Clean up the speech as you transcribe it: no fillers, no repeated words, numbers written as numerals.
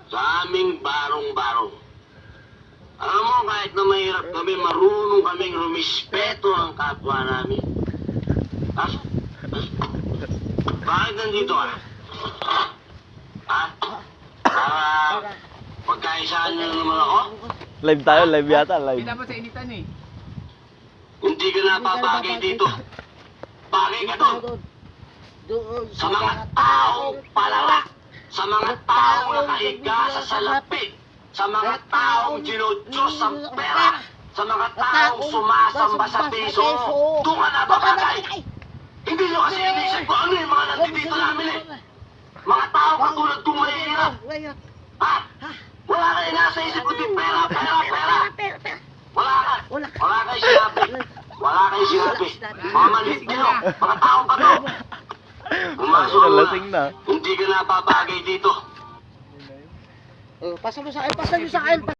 sa aming barong-barong. Alam mo, kahit na mahirap kami, marunong kaming rumispeto ang kapwa namin. Bakit nandito ka? Ha? Para pagkaisaan nyo naman ako? Live tayo, live yata, live. Hindi dapat sa initan eh. Hindi ka napapagay dito. Bagay ka doon. Sa mga taong palala. Sa mga taong nakahiga sa salapi. Sa mga taong ginudyos ang pera. Sa mga taong sumasamba sa piso. Doon ka napapagay. Hindi nyo kasi inisip ko ano yung mga nandito namin eh. Mga tao katulad kong mahihirap. Ha? Wala kayo nasa isip ko din pera. Wala ka. Wala kayo sinabi. Wala kayo sinabi. Mga maliit nyo. Mga tao pa to. Pumasok mo Lasing na. Hindi ka napapagay dito. Pasa mo sa akin, pasa nyo sa akin.